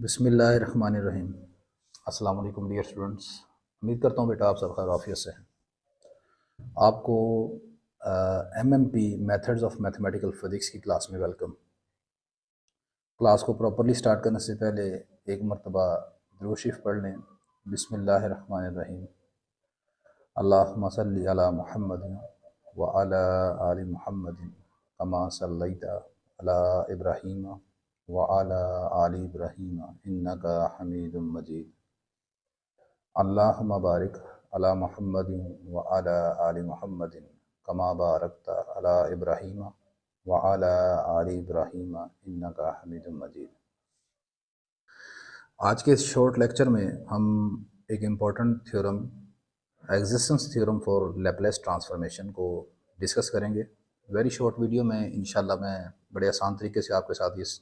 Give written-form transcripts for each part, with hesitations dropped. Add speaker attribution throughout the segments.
Speaker 1: बिस्मिल्लाहिर्रहमानिर्रहीम। अस्सलाम वालेकुम डियर स्टूडेंट्स। उम्मीद करता हूँ बेटा आप सब खैर आफियत से हैं। आपको MMP methods of mathematical physics की क्लास में वेलकम। क्लास को प्रॉपरली स्टार्ट करने से पहले एक मरतबा दुरूद शरीफ पढ़ लें। बिस्मिल्लाहिर्रहमानिर्रहीम। अल्लाहुम्मा सल्लि अला मुहम्मदिन व अला आलि मुहम्मदिन कमा सल्लैता अला इब्राहीम व अला आलि इब्राहीम इन्नका हमीदुम मजीद। अल्लाहुम्मा बारिक अला मुहम्मदिन व अला आलि मुहम्मदिन कमा बारकता अला इब्राहीम व अला आलि इब्राहीम इन्नका हमीदुम मजीद। आज के इस शॉर्ट लेक्चर में हम एक important theorem, existence theorem for Laplace transformation को डिस्कस करेंगे। वेरी शॉर्ट वीडियो में इंशाल्लाह मैं बड़े आसान तरीके से आपके साथ इस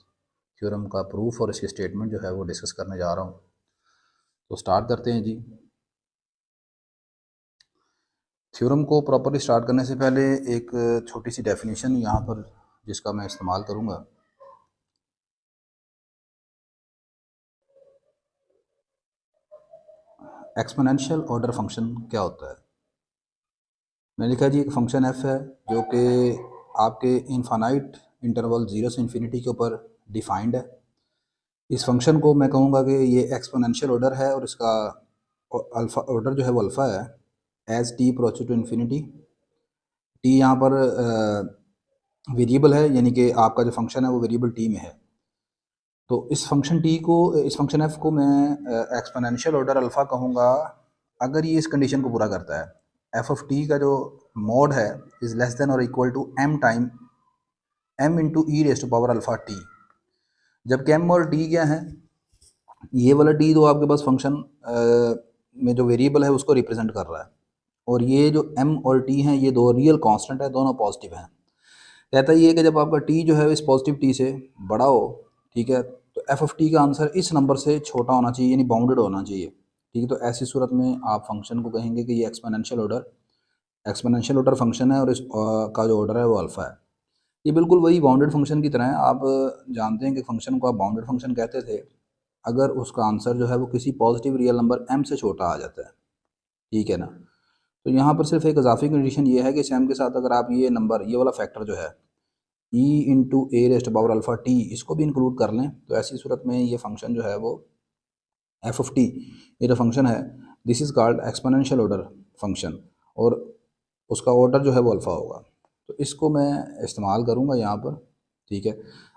Speaker 1: थ्योरम का प्रूफ और इसकी स्टेटमेंट जो है वो डिस्कस करने जा रहा हूँ। तो स्टार्ट करते हैं जी। थ्योरम को प्रॉपरली स्टार्ट करने से पहले एक छोटी सी डेफिनेशन यहाँ पर जिसका मैं इस्तेमाल करूँगा। एक्सपोनेंशियल ऑर्डर फंक्शन क्या होता है? मैंने लिखा जी एक फंक्शन एफ है जो कि आपके इनफाइनाइट इंटरवल 0 से इन्फिनिटी के ऊपर डिफाइंड है। इस फंक्शन को मैं कहूँगा कि ये एक्सपोनेंशियल ऑर्डर है और इसका अल्फ़ा ऑर्डर जो है वो अल्फ़ा है। As t approaches to infinity, t यहाँ पर वेरिएबल है, यानी कि आपका जो फंक्शन है वो वेरिएबल टी में है। तो इस फंक्शन टी को, इस फंक्शन एफ को मैं एक्सपोनेंशियल ऑर्डर अल्फ़ा कहूँगा अगर ये इस कंडीशन को पूरा करता है। एफ ऑफ टी का जो मोड है इज़ लेस देन और equal to M time M into e raise to power alpha t. जबकि एम और टी क्या है, ये वाला टी तो आपके पास फंक्शन में जो वेरिएबल है उसको रिप्रेजेंट कर रहा है, और ये जो एम और टी हैं ये दो रियल कांस्टेंट है, दोनों पॉजिटिव हैं। कहता ये है कि जब आपका टी जो है इस पॉजिटिव टी से बड़ा हो, ठीक है, तो एफ ऑफ टी का आंसर इस नंबर से छोटा होना चाहिए, यानी बाउंडेड होना चाहिए। ठीक है, तो ऐसी सूरत में आप फंक्शन को कहेंगे कि ये एक्सपोनेंशियल ऑर्डर फंक्शन है और इस का जो ऑर्डर है वो अल्फ़ा है। ये बिल्कुल वही बाउंडेड फंक्शन की तरह है। आप जानते हैं कि फंक्शन को आप बाउंडेड फंक्शन कहते थे अगर उसका आंसर जो है वो किसी पॉजिटिव रियल नंबर m से छोटा आ जाता है। ठीक है ना। तो यहाँ पर सिर्फ एक इजाफी कंडीशन ये है कि इस m के साथ अगर आप ये नंबर, ये वाला फैक्टर जो है e इंटू ए रेस्ट पावर अल्फ़ा टी, इसको भी इंक्लूड कर लें, तो ऐसी सूरत में ये फंक्शन जो है वो एफ ऑफ टी, ये जो फंक्शन है this is called exponential order function, और उसका ऑर्डर जो है वो अल्फ़ा होगा। तो इसको मैं इस्तेमाल करूँगा यहाँ पर। ठीक है,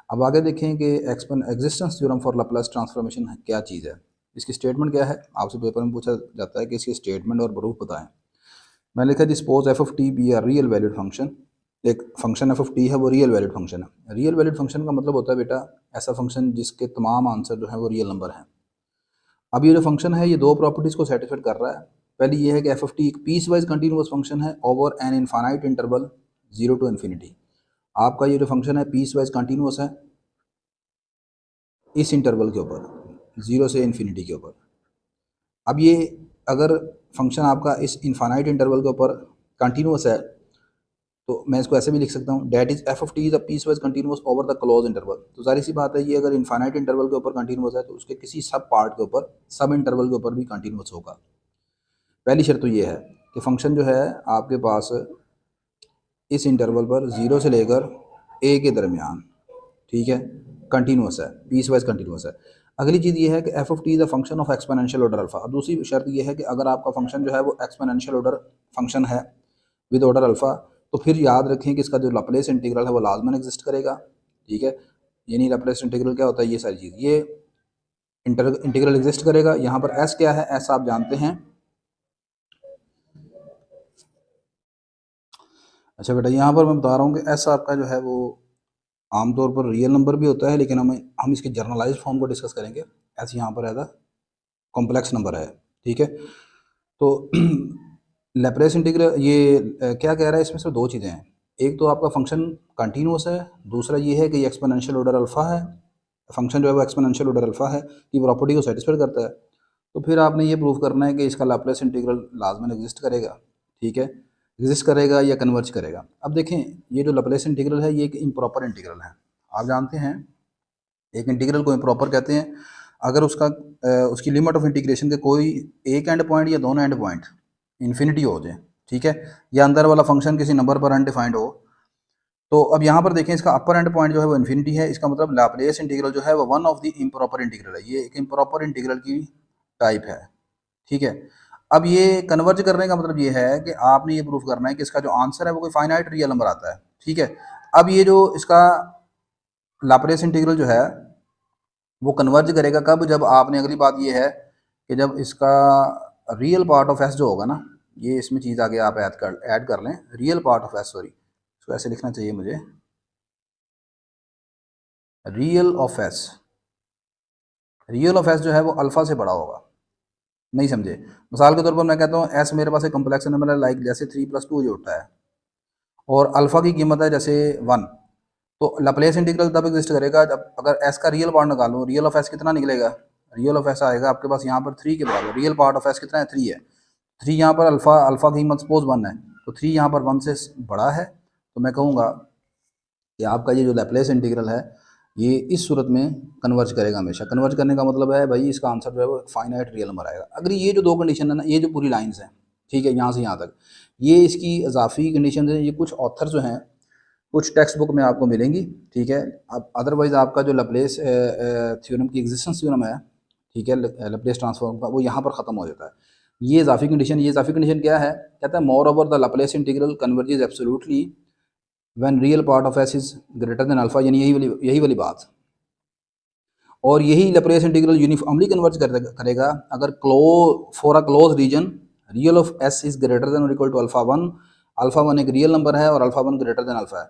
Speaker 1: अब आगे देखें कि existence theorem for Laplace transformation क्या चीज़ है, इसकी स्टेटमेंट क्या है। आपसे पेपर में पूछा जाता है कि इसकी स्टेटमेंट और प्रूफ बताएं। मैंने लिखा जी suppose f of t be real valued valued फंक्शन। एक फंक्शन एफ ऑफ टी है वो रियल वैल्यूड फंक्शन है। रियल वैल्यूड फंक्शन का मतलब होता है बेटा ऐसा फंक्शन जिसके तमाम आंसर जो है वो रियल नंबर हैं। अब ये जो फंक्शन है ये दो प्रॉपर्टीज़ को सेटिस्फाइड कर रहा है। पहली ये है कि एफ ऑफ टी एक पीस वाइज कंटिन्यूस फंक्शन है over an infinite interval 0 to infinity. आपका ये जो फंक्शन है पीस वाइज कंटिन्यूस है इस इंटरवल के ऊपर, 0 से इन्फिनिटी के ऊपर। अब ये अगर फंक्शन आपका इस इनफाइनाइट इंटरवल के ऊपर कंटिन्यूस है तो मैं इसको ऐसे भी लिख सकता हूँ that is f of t is a piece wise continuous over the close interval. तो सारी सी बात है ये अगर इनफाइनाइट इंटरवल के ऊपर कंटिन्यूस है तो उसके किसी सब पार्ट के ऊपर, सब इंटरवल के ऊपर भी कंटिन्यूस होगा। पहली शर्त तो ये है कि फंक्शन जो है आपके पास इस इंटरवल पर 0 से लेकर ए के दरमियान, ठीक है, कंटिन्यूस है, पीस वाइज कंटिन्यूस है। अगली चीज़ ये है कि f of t is a function of exponential order alpha. और दूसरी शर्त ये है कि अगर आपका फंक्शन जो है वो एक्सपोनेंशियल ऑर्डर फंक्शन है विद ऑर्डर अल्फा, तो फिर याद रखें कि इसका जो लैपलेस इंटीग्रल है वो लाजमन एग्जिस्ट करेगा। ठीक है, यानी लैपलेस इंटीग्रल क्या होता है, ये सारी चीज़, ये इंटीग्रल एग्जिस्ट करेगा। यहाँ पर एस क्या है, एस आप जानते हैं। अच्छा बेटा यहाँ पर मैं बता रहा हूँ कि एस आपका जो है वो आमतौर पर रियल नंबर भी होता है, लेकिन हम इसकी जर्नलाइज फॉर्म को डिस्कस करेंगे। ऐसे यहाँ पर एज कॉम्प्लेक्स नंबर है। ठीक है, तो लैपलेस इंटीग्रल ये क्या कह रहा है, इसमें से दो चीज़ें हैं। एक तो आपका फंक्शन कंटिन्यूस है, दूसरा ये है कि ये एक्सपोनेंशियल ऑर्डर अल्फ़ा है। फंक्शन जो है वो एक्सपोनेंशियल ऑर्डर अल्फ़ा है, की प्रॉपर्टी को सेटिस्फाई करता है। तो फिर आपने ये प्रूव करना है कि इसका लैपलेस इंटीग्रल लाजमन एग्जिस्ट करेगा। ठीक है, एग्जिस्ट करेगा या कन्वर्ज करेगा। अब देखें ये जो लैपलेस इंटीग्रल है ये एक इम्प्रॉपर इंटीग्रल है। आप जानते हैं एक इंटीग्रल को इम्प्रॉपर कहते हैं अगर उसकी लिमिट ऑफ इंटीग्रेशन के कोई एक एंड पॉइंट या दोनों एंड पॉइंट इन्फिनिटी हो जाए, ठीक है, या अंदर वाला फंक्शन किसी नंबर पर अनडिफाइंड हो, तो अब यहाँ पर देखें इसका अपर एंड पॉइंट जो है वो इन्फिनिटी है, इसका मतलब लाप्लेस इंटीग्रल जो है वो one of the improper integral है, ये एक इम्प्रॉपर इंटीग्रल की टाइप है, ठीक है। अब ये कन्वर्ज करने का मतलब ये है कि आपने ये प्रूफ करना है कि इसका जो आंसर है वो कोई फाइनाइट रियल नंबर आता है, ठीक है। अब ये जो इसका लाप्लेस इंटीग्रल जो है वो कन्वर्ज करेगा कब, जब आपने, अगली बात ये है कि जब इसका रियल पार्ट ऑफ एस जो होगा ना, ये इसमें चीज़ आगे आप ऐड कर लें, real part of S, sorry इसको ऐसे लिखना चाहिए मुझे, real of S, real of S जो है वो अल्फ़ा से बड़ा होगा, नहीं समझे। मिसाल के तौर पर मैं कहता हूँ एस मेरे पास एक कम्प्लेक्स नंबर है, लाइक जैसे 3+2 जो होता है, और अल्फ़ा की कीमत है जैसे 1, तो लैप्लेस इंटीग्रल तब एग्जिस्ट करेगा जब अगर एस का रियल पार्ट निकालो, रियल ऑफ एस कितना निकलेगा, रियल ऑफ एस आएगा आपके पास यहाँ पर 3 के बराबर, रियल पार्ट ऑफ एस कितना है, 3 है, 3 यहाँ पर अल्फ़ा की कीमत सपोज 1 है, तो 3 यहाँ पर 1 से बड़ा है, तो मैं कहूँगा कि आपका ये जो लैप्लेस इंटीग्रल है ये इस सूरत में कन्वर्ज करेगा हमेशा। कन्वर्ज करने का मतलब है भाई इसका आंसर जो है वो फाइनाइट रियल नंबर आएगा। अगर ये जो दो कंडीशन है ना, ये जो पूरी लाइंस हैं, ठीक है, यहाँ से यहाँ तक, ये इसकी इजाफी कंडीशन है, ये कुछ ऑथर जो हैं कुछ टेक्स्ट बुक में आपको मिलेंगी, ठीक है। अब अदरवाइज़ आपका जो लैप्लेस थ्योरम की एग्जिस्टेंस थ्योरम है, ठीक है, लैप्लेस ट्रांसफॉर्म का, वो यहाँ पर ख़त्म हो जाता है। ये इजाफी कंडीशन क्या है, कहता है more over the Laplace integral converges absolutely when real part of s is greater than alpha, यानी यही वाली बात। और यही लैप्लेस इंटीग्रल यूनिफॉर्मली कन्वर्ज करेगा अगर for a close region real of s is greater than और इक्वल टू अल्फा वन एक रियल नंबर है और alpha one greater than alpha है।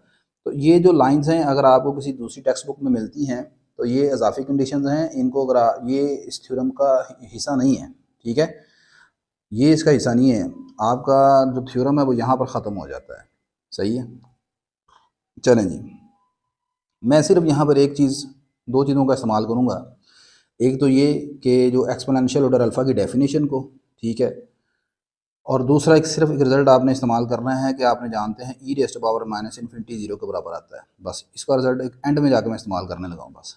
Speaker 1: तो ये जो लाइंस हैं अगर आपको किसी दूसरी टेक्स्ट बुक में मिलती हैं तो ये इजाफी कंडीशंस हैं, इनको अगर ये इस थ्योरम का हिस्सा नहीं है, ठीक है, ये इसका हिस्सा नहीं है, आपका जो थ्योरम है वो यहाँ पर ख़त्म हो जाता है, सही है। चलें जी, मैं सिर्फ यहाँ पर एक चीज़, दो चीज़ों का इस्तेमाल करूँगा, एक तो ये कि जो एक्सपोनेंशियल ऑर्डर अल्फ़ा की डेफिनेशन को, ठीक है, और दूसरा सिर्फ एक रिज़ल्ट आपने इस्तेमाल करना है कि आपने जानते हैं e raise to power minus infinity 0 के बराबर आता है, बस इसका रिज़ल्ट एक एंड में जाकर मैं इस्तेमाल करने लगा हूँ। बस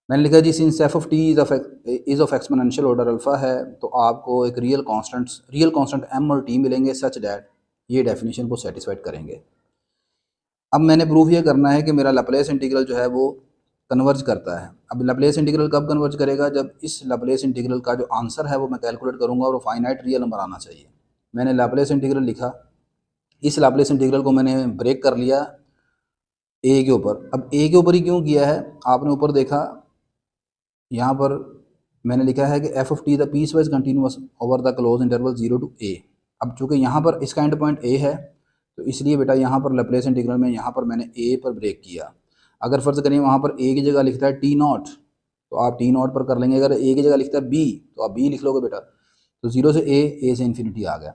Speaker 1: मैंने लिखा जी since f of t is of exponential order alpha है, तो आपको एक रियल कांस्टेंट एम और टी मिलेंगे सच डैट ये डेफिनेशन को सेटिस्फाइड करेंगे। अब मैंने प्रूफ ये करना है कि मेरा लैप्लेस इंटीग्रल जो है वो कन्वर्ज करता है। अब लैप्लेस इंटीग्रल कब कन्वर्ज करेगा, जब इस लैप्लेस इंटीग्रल का जो आंसर है वो मैं कैलकुलेट करूँगा और वो फाइनाइट रियल नंबर आना चाहिए। मैंने लैप्लेस इंटीग्रल लिखा, इस लैप्लेस इंटीग्रल को मैंने ब्रेक कर लिया ए के ऊपर। अब ए के ऊपर ही क्यों किया है, आपने ऊपर देखा यहाँ पर मैंने लिखा है कि f of t the piece wise continuous over the close interval 0 to a। अब चूँकि यहाँ पर इसका एंड पॉइंट ए है तो इसलिए बेटा यहाँ पर लैप्लेस इंटीग्रल में यहाँ पर मैंने ए पर ब्रेक किया। अगर फ़र्ज़ करें वहाँ पर ए की जगह लिखता है टी नॉट तो आप टी नॉट पर कर लेंगे, अगर ए की जगह लिखता है बी तो आप बी लिख लोगे बेटा। तो 0 से ए से इन्फिनिटी आ गया।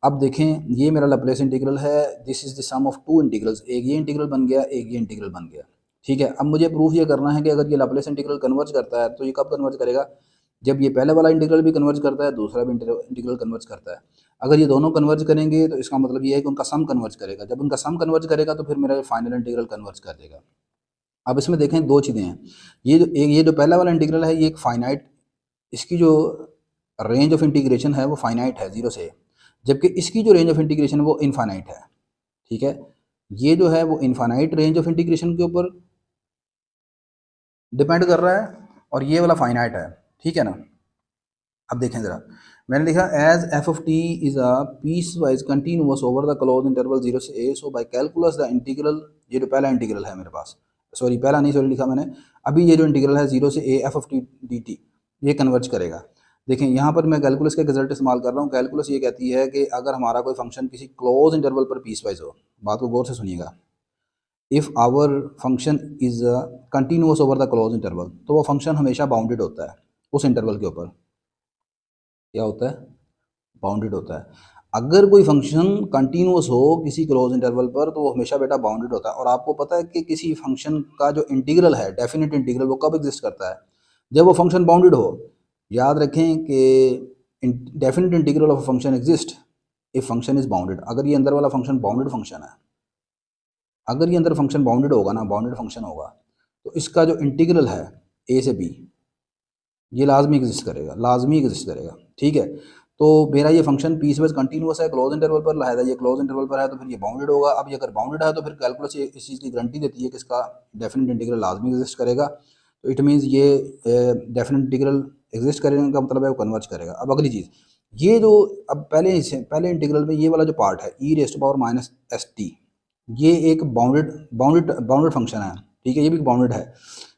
Speaker 1: अब देखें ये मेरा लैप्लेस इंटीग्रल है, this is the sum of two integrals, एक ये इंटीग्रल बन गया, एक ये इंटीग्रल बन गया, ठीक है। अब मुझे प्रूफ ये करना है कि अगर ये लैप्लेस इंटीग्रल कन्वर्ज करता है तो ये कब कन्वर्ज करेगा, जब ये पहले वाला इंटीग्रल भी कन्वर्ज करता है, दूसरा भी इंटीग्रल कन्वर्ज करता है। अगर ये दोनों कन्वर्ज करेंगे तो इसका मतलब ये है कि उनका सम कन्वर्ज करेगा, जब उनका सम कन्वर्ज करेगा तो फिर मेरा फाइनल इंटीग्रल कन्वर्ज कर देगा। अब इसमें देखें दो चीज़ें हैं, ये जो पहला वाला इंटीग्रल है ये एक फाइनाइट, इसकी जो रेंज ऑफ इंटीग्रेशन है वो फाइनाइट है 0 से, जबकि इसकी जो रेंज ऑफ इंटीग्रेशन है वो इनफाइनाइट है, ठीक है। ये जो है वो इनफाइनाइट रेंज ऑफ इंटीग्रेशन के ऊपर डिपेंड कर रहा है और ये वाला फाइनाइट है, ठीक है ना। अब देखें ज़रा, मैंने लिखा as f of t is a piece wise continuous over the close interval 0 से a, so by calculus the integral, ये जो पहला इंटीग्रल है मेरे पास, पहला नहीं लिखा मैंने, अभी ये जो इंटीग्रल है 0 से a F of T d t ये कन्वर्ज करेगा। देखें यहाँ पर मैं कैलकुलस का रिजल्ट इस्तेमाल कर रहा हूँ। कैलकुलस ये कहती है कि अगर हमारा कोई फंक्शन किसी क्लोज इंटरवल पर पीस वाइज हो, बात को गौर से सुनिएगा, if our function is continuous over the close interval, तो वो फंक्शन हमेशा बाउंडेड होता है उस इंटरवल के ऊपर, क्या होता है, बाउंडेड होता है। अगर कोई फंक्शन कंटिन्यूअस हो किसी क्लोज इंटरवल पर तो वो हमेशा बेटा बाउंडेड होता है। और आपको पता है कि किसी फंक्शन का जो इंटीग्रल है, डेफिनेट इंटीग्रल, वो कब एग्जिस्ट करता है, जब वो फंक्शन बाउंडेड हो। याद रखें कि definite integral of function exist if function is bounded. अगर ये अंदर वाला फंक्शन बाउंडेड फंक्शन है, अगर ये अंदर फंक्शन बाउंडेड होगा ना, बाउंडेड फंक्शन होगा, तो इसका जो इंटीग्रल है ए से बी, ये लाजमी एग्जिस्ट करेगा, लाजमी एग्जिस्ट करेगा, ठीक है। तो मेरा ये फंक्शन पीस वाइज कंटिन्यूस है, क्लोज इंटरवल पर लाया, ये क्लोज इंटरवल पर है तो फिर ये बाउंडेड होगा। अब ये अगर बाउंडेड है तो फिर कैलकुलस इस चीज़ की गारंटी देती है कि इसका डेफिनेट इंटीग्रल लाजमी एग्जिस्ट करेगा। तो इट मीन्स ये डेफिनेट इंटीग्रल एग्जिस्ट करेगा का मतलब है वो कन्वर्ज करेगा। अब अगली चीज़, ये जो अब पहले इंटीग्रल में ये वाला जो पार्ट है e rest power minus s t, ये एक बाउंडेड फंक्शन है, ठीक है, ये भी बाउंडेड है।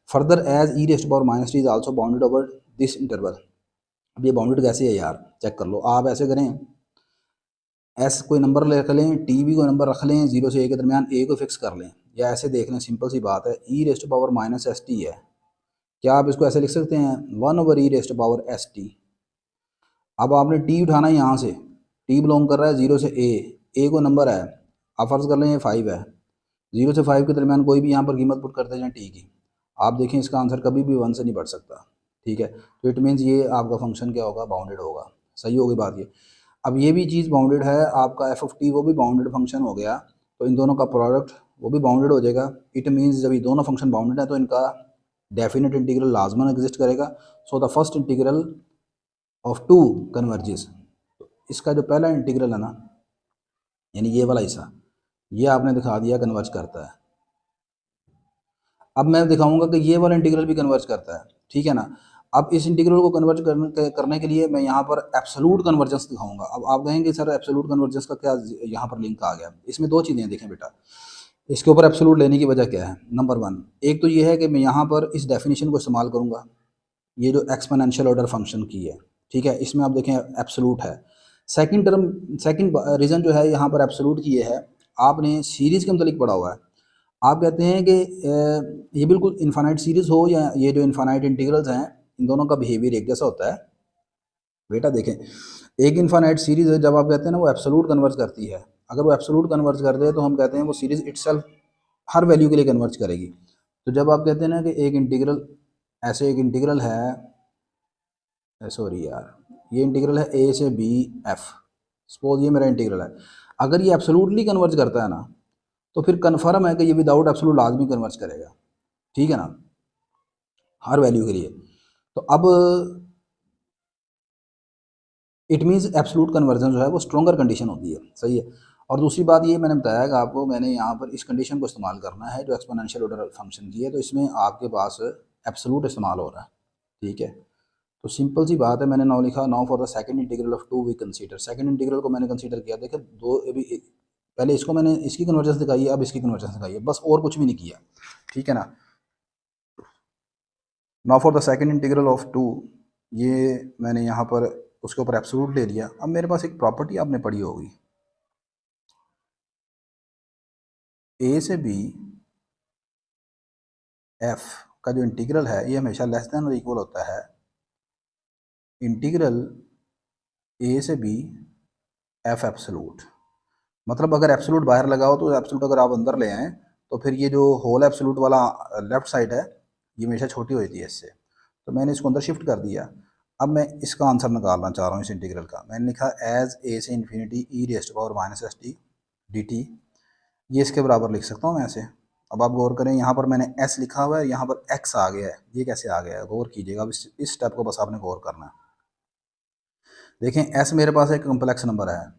Speaker 1: Further as e rest power minus t is also bounded over this interval. अब ये बाउंडेड कैसे है यार, चेक कर लो। आप ऐसे करें, एस कोई नंबर रख लें, टी भी कोई नंबर रख लें, 0 से a के दरमियान a को फिक्स कर लें, या ऐसे देख लें, सिंपल सी बात है, e rest power minus s t है, क्या आप इसको ऐसे लिख सकते हैं 1/e⁻st। अब आपने t उठाना है यहाँ से, t बिलोंग कर रहा है 0 से a को नंबर है, आप फर्ज कर लें ये 5 है, 0 से 5 के दरमियान कोई भी यहाँ पर कीमत पुट करते जाएँ t की, आप देखें इसका आंसर कभी भी 1 से नहीं बढ़ सकता, ठीक है। तो इट मीन्स ये आपका फंक्शन क्या होगा, बाउंडेड होगा। सही होगी बात ये। अब ये भी चीज़ बाउंडेड है, आपका एफ ऑफ टी वो भी बाउंडेड फंक्शन हो गया, तो इन दोनों का प्रोडक्ट वो भी बाउंडेड हो जाएगा। इट मीन्स जब ये दोनों फंक्शन बाउंडेड है तो इनका डेफिनेट इंटीग्रल लाजमन एग्जिस्ट करेगा। So the first integral of two converges, इसका जो पहला इंटीग्रल है ना, यानी ये वाला हिस्सा, ये आपने दिखा दिया कन्वर्ज करता है। अब मैं दिखाऊंगा कि ये वाला इंटीग्रल भी कन्वर्ज करता है, ठीक है ना। अब इस इंटीग्रल को कन्वर्ज करने के लिए मैं यहाँ पर एब्सोलूट कन्वर्जेंस दिखाऊंगा। अब आप कहेंगे सर एब्सोलूट कन्वर्जेंस का क्या यहाँ पर लिंक आ गया, इसमें दो चीज़ें देखें बेटा, इसके ऊपर एब्सोलूट लेने की वजह क्या है। नंबर 1, एक तो ये है कि मैं यहाँ पर इस डेफिनेशन को इस्तेमाल करूँगा, ये जो एक्सपोनेंशियल ऑर्डर फंक्शन की है, ठीक है, इसमें आप देखें एब्सोलूट है। सेकंड रीज़न जो है यहाँ पर एब्सोलूट की ये है, आपने सीरीज़ के मतलब पढ़ा हुआ है, आप कहते हैं कि ये बिल्कुल इन्फानाइट सीरीज़ हो या ये जो इन्फानाइट इंटीग्रल्स हैं, इन दोनों का बिहेवियर एक जैसा होता है। बेटा देखें, एक इन्फानाइट सीरीज़ है, जब आप कहते हैं ना वो एब्सोलूट कन्वर्ज करती है, अगर वो एब्सोलूट कन्वर्ज कर दे तो हम कहते हैं वो सीरीज़ इटसेल्फ हर वैल्यू के लिए कन्वर्ज करेगी। तो जब आप कहते हैं ना कि एक इंटीग्रल, ऐसे एक इंटीग्रल है, सॉरी यार, ये इंटीग्रल है ए से बी एफ, सपोज ये मेरा इंटीग्रल है, अगर ये एब्सोलूटली कन्वर्ज करता है ना तो फिर कन्फर्म है कि ये विदाउट एब्सोलूट लाजमी कन्वर्ज करेगा, ठीक है ना, हर वैल्यू के लिए। तो अब इट मीन्स एब्सोलूट कन्वर्जन जो है वो स्ट्रॉन्गर कंडीशन होती है, सही है। और दूसरी बात ये मैंने बताया कि आपको मैंने यहाँ पर इस कंडीशन को इस्तेमाल करना है जो एक्सपोनेंशियल ऑर्डर फंक्शन की है, तो इसमें आपके पास एब्सोलूट इस्तेमाल हो रहा है, ठीक है। तो सिंपल सी बात है, मैंने नाउ लिखा, now for the second integral of two we consider, second integral को मैंने कंसीडर किया। देखिए दो अभी पहले इसको मैंने इसकी कन्वर्जेंस दिखाई है, अब इसकी कन्वर्जेंस दिखाई है, बस और कुछ भी नहीं किया, ठीक है ना। Now for the second integral of two, ये मैंने यहाँ पर उसके ऊपर एब्सोलूट ले लिया। अब मेरे पास एक प्रॉपर्टी आपने पढ़ी होगी, ए से बी एफ का जो इंटीग्रल है ये हमेशा लेस देन और इक्वल होता है इंटीग्रल ए से बी एफ एब्सोलूट। मतलब अगर एब्सोलूट बाहर लगाओ तो एब्सोलूट अगर आप अंदर ले आएँ तो फिर ये जो होल एब्सोलूट वाला लेफ्ट साइड है ये हमेशा छोटी होती है इससे, तो मैंने इसको अंदर शिफ्ट कर दिया। अब मैं इसका आंसर निकालना चाह रहा हूँ इस इंटीग्रल का। मैंने लिखा एज ए से infinity e rest power minus s t d t, ये इसके बराबर लिख सकता हूँ मैं ऐसे। अब आप गौर करें, यहाँ पर मैंने एस लिखा हुआ है, यहाँ पर एक्स आ गया है, ये कैसे आ गया है, गौर कीजिएगा। अब इस स्टेप को बस आपने गौर करना है। देखें एस मेरे पास एक कम्प्लेक्स नंबर है,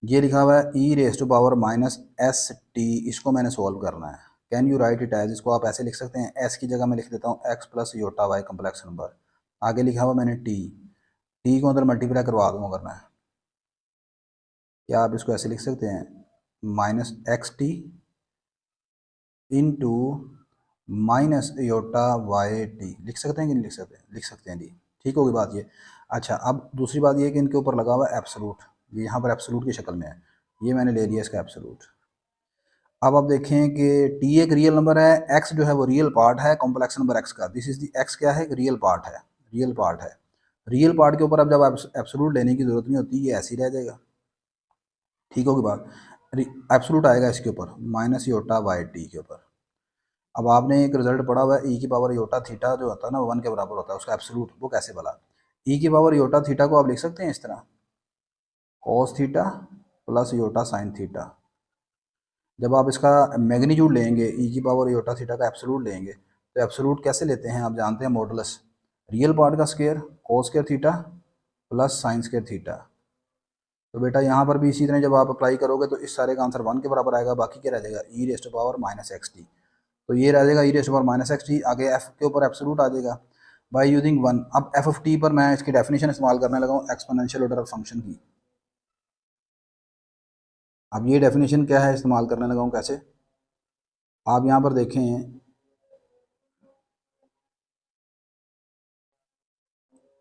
Speaker 1: ये लिखा हुआ है e raised to power minus s t, इसको मैंने सोल्व करना है। Can you write it as, इसको आप ऐसे लिख सकते हैं, एस की जगह मैं लिख देता हूँ x plus iota y complex number, आगे लिखा हुआ मैंने टी को अंदर मल्टीप्लाई करवा दूँगा अगर मैं, क्या आप इसको ऐसे लिख सकते हैं minus x t into minus iota y t, लिख सकते हैं कि नहीं लिख सकते, लिख सकते हैं जी, ठीक होगी बात ये। अच्छा अब दूसरी बात ये कि इनके ऊपर लगा हुआ है एब्सोलूट, ये यहाँ पर एब्सोलूट की शक्ल में है, ये मैंने ले लिया इसका एब्सोलूट। अब आप देखें कि टी एक रियल नंबर है, एक्स जो है वो रियल पार्ट है कॉम्प्लेक्स नंबर एक्स का, दिस इज दी एक्स क्या है, रियल पार्ट है, रियल पार्ट है। रियल पार्ट के ऊपर अब जब एब्सोलूट लेने की ज़रूरत नहीं होती, ये ऐसे ही रह जाएगा, ठीक होगी बात। एब्सोलूट आएगा इसके ऊपर माइनस योटा वाई टी के ऊपर। अब आपने एक रिजल्ट पढ़ा हुआ है ई की पावर योटा थीटा जो होता है ना 1 के बराबर होता है, उसका एब्सोलूट वो कैसे बना। ई की पावर योटा थीटा को आप लिख सकते हैं इस तरह, cos theta plus Yotta sine theta. जब आप इसका मैग्नीट्यूड लेंगे, ई की पावर योटा थीटा का एब्सोलूट लेंगे, तो एब्सोलूट कैसे लेते हैं आप जानते हैं, मॉडुलस, रियल पार्ट का square cos square theta plus sine square theta. तो बेटा यहाँ पर भी इसी तरह जब आप अप्लाई करोगे तो इस सारे का आंसर 1 के बराबर आएगा, बाकी क्या रह जाएगा e rest power minus x t. तो ये रह जाएगा e rest power minus x t, आगे एफ के ऊपर एब्सोल्यूट आ जाएगा बाय यूजिंग 1। अब एफ ऑफ टी पर मैं इसकी डेफिनेशन इस्तेमाल करने लगा हूँ एक्सपोनेंशियल ऑर्डर ऑफ फंक्शन की। अब ये डेफिनेशन क्या है इस्तेमाल करने लगा हूँ कैसे, आप यहाँ पर देखें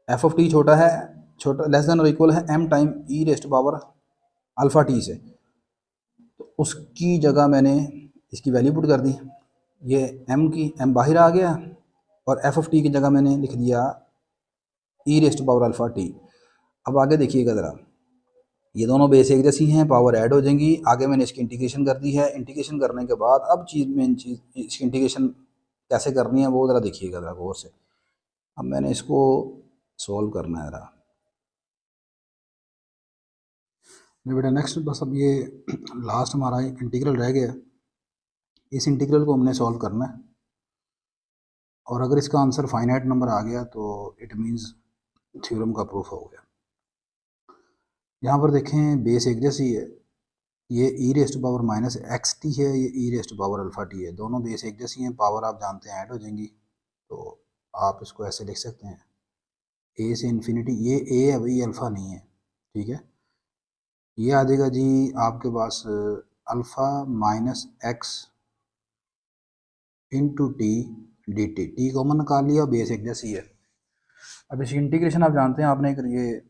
Speaker 1: एफ ऑफ टी छोटा लेस देन और इक्वल है एम टाइम ई रेस्ट पावर अल्फ़ा टी से, तो उसकी जगह मैंने इसकी वैल्यू पुट कर दी, ये एम की एम बाहर आ गया और एफ ऑफ टी की जगह मैंने लिख दिया ई रेस्ट पावर अल्फ़ा टी। अब आगे देखिएगा ज़रा, ये दोनों बेस एक जैसी हैं, पावर ऐड हो जाएंगी। आगे मैंने इसकी इंटीग्रेशन कर दी है, इंटीग्रेशन करने के बाद अब मेन चीज़ इसकी इंटीग्रेशन कैसे करनी है वो ज़रा देखिएगा ज़रा गौर से। अब मैंने इसको सॉल्व करना है ज़रा बेटा। नेक्स्ट बस अब ये लास्ट हमारा एक इंटीग्रल रह गया, इस इंटीग्रल को हमने सॉल्व करना है, और अगर इसका आंसर फाइनाइट नंबर आ गया तो इट मीन्स थ्योरम का प्रूफ हो गया। यहाँ पर देखें बेस एक जैसी है, ये e rest power minus x t है, ये e rest power alpha t है, दोनों बेस एक जैसी हैं, पावर आप जानते हैं ऐड हो जाएंगी। तो आप इसको ऐसे लिख सकते हैं ए से इन्फिनिटी, ये ए है भाई अल्फ़ा नहीं है, ठीक है। ये आ जाएगा जी आपके पास alpha minus x into t d t, t common निकाल लिया, बेस एक जैसी है। अब इसकी इंटीग्रेशन आप जानते हैं, आपने ये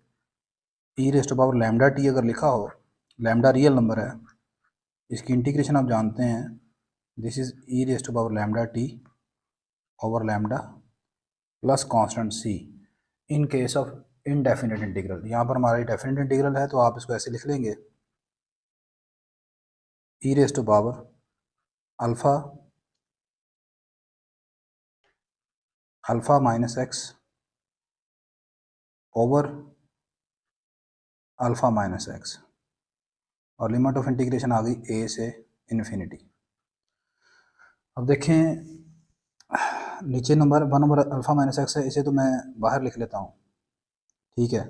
Speaker 1: e rest power lambda T अगर लिखा हो, लैम्डा रियल नंबर है, इसकी इंटीग्रेशन आप जानते हैं this is e rest power lambda t over lambda plus constant c in case of indefinite integral. यहाँ पर हमारा डेफिनेट इंटीग्रल है तो आप इसको ऐसे लिख लेंगे e rest power alpha alpha minus x over alpha minus x, और लिमिट ऑफ इंटीग्रेशन आ गई ए से इन्फिनिटी। अब देखें नीचे number 1 number alpha minus x है, इसे तो मैं बाहर लिख लेता हूँ, ठीक है।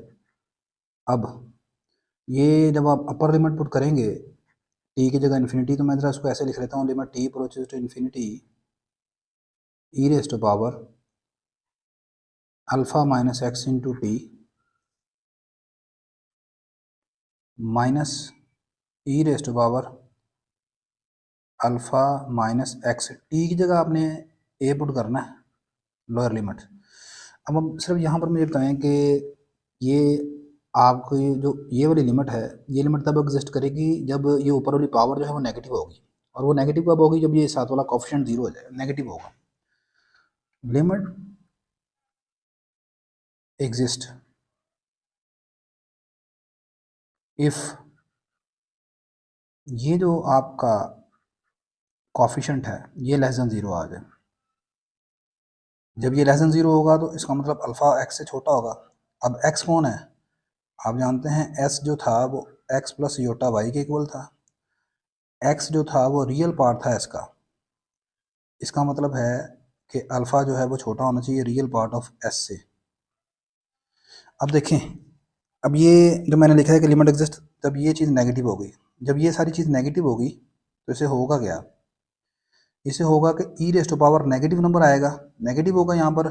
Speaker 1: अब ये जब आप अपर लिमिट पुट करेंगे टी की जगह इन्फिनिटी, तो मैं ज़रा इसको ऐसे लिख लेता हूँ limit t approaches to infinity e raise to power alpha minus x into t minus e raise to power alpha minus x, t की जगह आपने ए पुट करना है लोअर लिमिट। अब हम सिर्फ यहाँ पर मुझे बताएं कि ये आपकी जो ये वाली लिमिट है, ये लिमिट तब एग्जिस्ट करेगी जब ये ऊपर वाली पावर जो है वो नेगेटिव होगी, और वो नेगेटिव कब होगी, जब ये साथ वाला कोफिशिएंट जीरो हो जाए, नेगेटिव होगा। लिमिट एग्जिस्ट इफ ये जो आपका कोफिशिएंट है ये लेस देन ज़ीरो आ जाए। जब ये लेस देन ज़ीरो होगा तो इसका मतलब अल्फ़ा एक्स से छोटा होगा। अब एक्स कौन है, आप जानते हैं एस जो था वो एक्स प्लस योटा वाई के इक्वल था, एक्स जो था वो रियल पार्ट था इसका, इसका मतलब है कि अल्फ़ा जो है वो छोटा होना चाहिए रियल पार्ट ऑफ एस से। अब देखें, अब ये जो मैंने लिखा है कि लिमिट एग्जिस्ट, जब ये चीज़ नेगेटिव होगी, जब ये सारी चीज़ नेगेटिव होगी तो इसे होगा क्या, इसे होगा कि e raise to power negative number आएगा, नेगेटिव होगा यहाँ पर।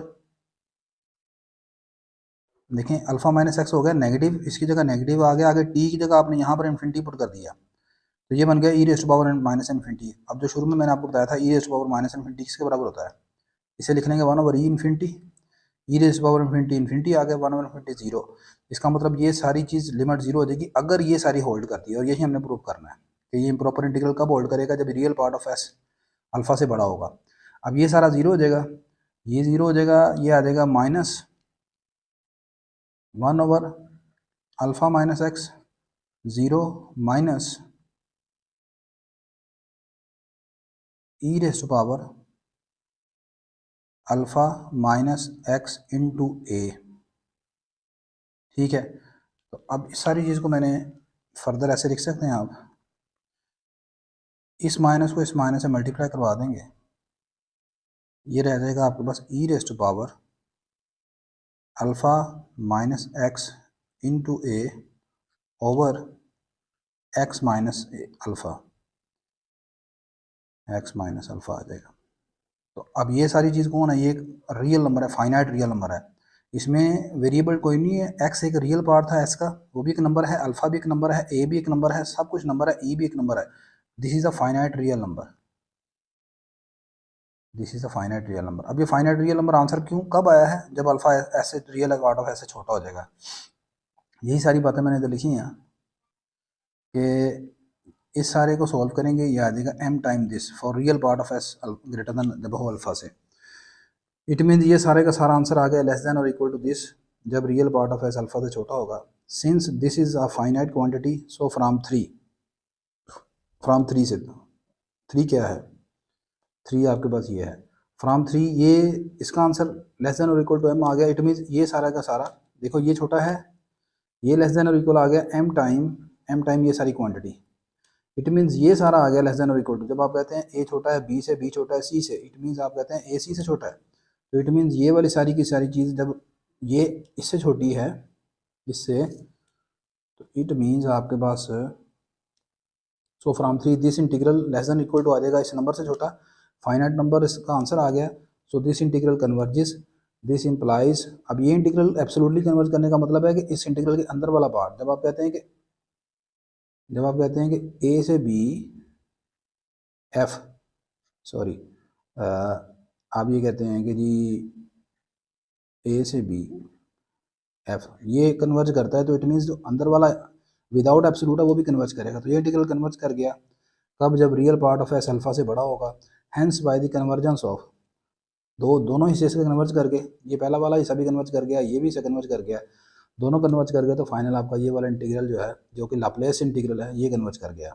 Speaker 1: देखें अल्फ़ा माइनस एक्स हो गया नेगेटिव, इसकी जगह नेगेटिव आ गया, आगे टी की जगह आपने यहाँ पर इन्फिनिटी पुट कर दिया, तो ये बन गया e raise to power minus infinity. अब जो शुरू में मैंने आपको बताया था e raise to power minus infinity किसके बराबर होता है, इसे लिख लेंगे 1 over e infinity, e raise power infinity infinity आ गया, 1 ओवर इन्फिनिटी जीरो। इसका मतलब ये सारी चीज़ लिमिट जीरो हो जाएगी अगर ये सारी होल्ड करती है, और यही हमने प्रूव करना है कि ये इम्प्रॉपर इंटीग्रल कब होल्ड करेगा, जब real part of S alpha से बड़ा होगा। अब ये सारा जीरो हो जाएगा, ये जीरो हो जाएगा, ये आ जाएगा minus 1 over alpha minus x zero minus e raise to power alpha minus x into a, ठीक है। तो अब इस सारी चीज़ को मैंने फर्दर ऐसे लिख सकते हैं, आप इस माइनस को इस माइनस से मल्टीप्लाई करवा देंगे, ये रह जाएगा आपके पास e raise to power alpha minus x into a over x minus alpha, x minus alpha आ जाएगा। तो अब ये सारी चीज़ कौन है, ये एक रियल नंबर है, फाइनाइट रियल नंबर है। इसमें वेरिएबल कोई नहीं है, एक्स एक रियल पार्ट था एस का, वो भी एक नंबर है, अल्फ़ा भी एक नंबर है, ए भी एक नंबर है, सब कुछ नंबर है, ई भी एक नंबर है। This is a finite real number, this is a finite real number. अब ये फाइनाइट रियल नंबर आंसर क्यों कब आया है, जब अल्फ़ा ऐसे रियल पार्ट ऑफ ऐसे छोटा हो जाएगा। यही सारी बातें मैंने तो लिखी हैं कि इस सारे को सॉल्व करेंगे, ये आ जाएगा M time this for real part of s greater than above alpha से। इट मीन ये सारे का सारा आंसर आ गया लेस देन और इक्वल टू दिस, जब real part of s alpha से छोटा होगा। Since this is a finite quantity, so from three से, थ्री क्या है, थ्री आपके पास ये है, फ्राम थ्री, ये इसका आंसर लेस देन और इक्वल टू एम आ गया। इट मीन ये सारा का सारा, देखो ये छोटा है, ये लेस देन और इक्वल आ गया एम टाइम ये सारी क्वांटिटी। इट मीन्स ये सारा आ गया लेस देन और इक्वल टू, जब आप कहते हैं ए छोटा है बी से, बी छोटा है सी से, इट मीन्स आप कहते हैं ए सी से छोटा है। तो इट मीन्स ये वाली सारी की सारी चीज़ जब ये इससे छोटी है, इससे, तो इट मीन्स आपके पास so from three this integral less than equal to आ जाएगा इस नंबर से छोटा, फाइनाइट नंबर इसका आंसर आ गया। So this integral converges, this implies, अब ये इंटीग्रल एब्सोल्युटली कन्वर्ज करने का मतलब है कि इस इंटीग्रल के अंदर वाला पार्ट, जब आप कहते हैं कि ए से बी एफ, सॉरी, आप ये कहते हैं कि जी ए से बी एफ ये कन्वर्ज करता है, तो इट मीन्स जो अंदर वाला विदाउट एब्सोल्यूट है वो भी कन्वर्ज करेगा। तो ये इंटीग्रल कन्वर्ज कर गया कब, जब real part of s alpha से बड़ा होगा। Hence by the convergence of दोनों हिस्से से कन्वर्ज करके, ये पहला वाला हिस्सा भी कन्वर्ज कर गया, ये भी इसे कन्वर्ज कर गया, दोनों कन्वर्ज कर गए, तो फाइनल आपका ये वाला इंटीग्रल जो है, जो कि लाप्लेस इंटीग्रल है, ये कन्वर्ज कर गया।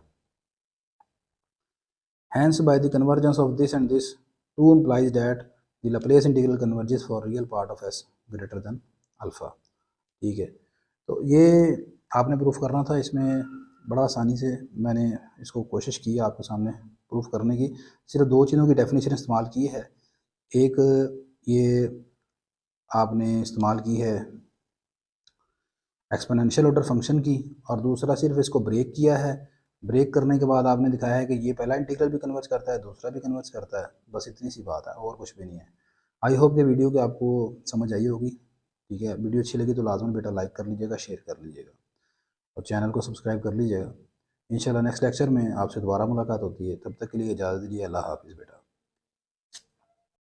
Speaker 1: Hence, by the convergence of this and this, 2 implies that the Laplace integral converges for real part of s greater than alpha। ठीक है, तो ये आपने प्रूफ करना था, इसमें बड़ा आसानी से मैंने इसको कोशिश की आपके सामने प्रूफ करने की। सिर्फ दो चीज़ों की डेफिनेशन इस्तेमाल की है, एक ये आपने इस्तेमाल की है एक्सपोनेंशियल ऑर्डर फंक्शन की, और दूसरा सिर्फ इसको ब्रेक किया है। ब्रेक करने के बाद आपने दिखाया है कि ये पहला इंटीग्रल भी कन्वर्ज करता है, दूसरा भी कन्वर्ज करता है, बस इतनी सी बात है, और कुछ भी नहीं है। आई होप ये वीडियो कि आपको समझ आई होगी। ठीक है, वीडियो अच्छी लगी तो लाजमी बेटा लाइक कर लीजिएगा, शेयर कर लीजिएगा, और चैनल को सब्सक्राइब कर लीजिएगा। इंशाल्लाह नेक्स्ट लेक्चर में आपसे दोबारा मुलाकात होती है, तब तक के लिए इजाज़त दीजिए। अल्लाह हाफिज़ बेटा।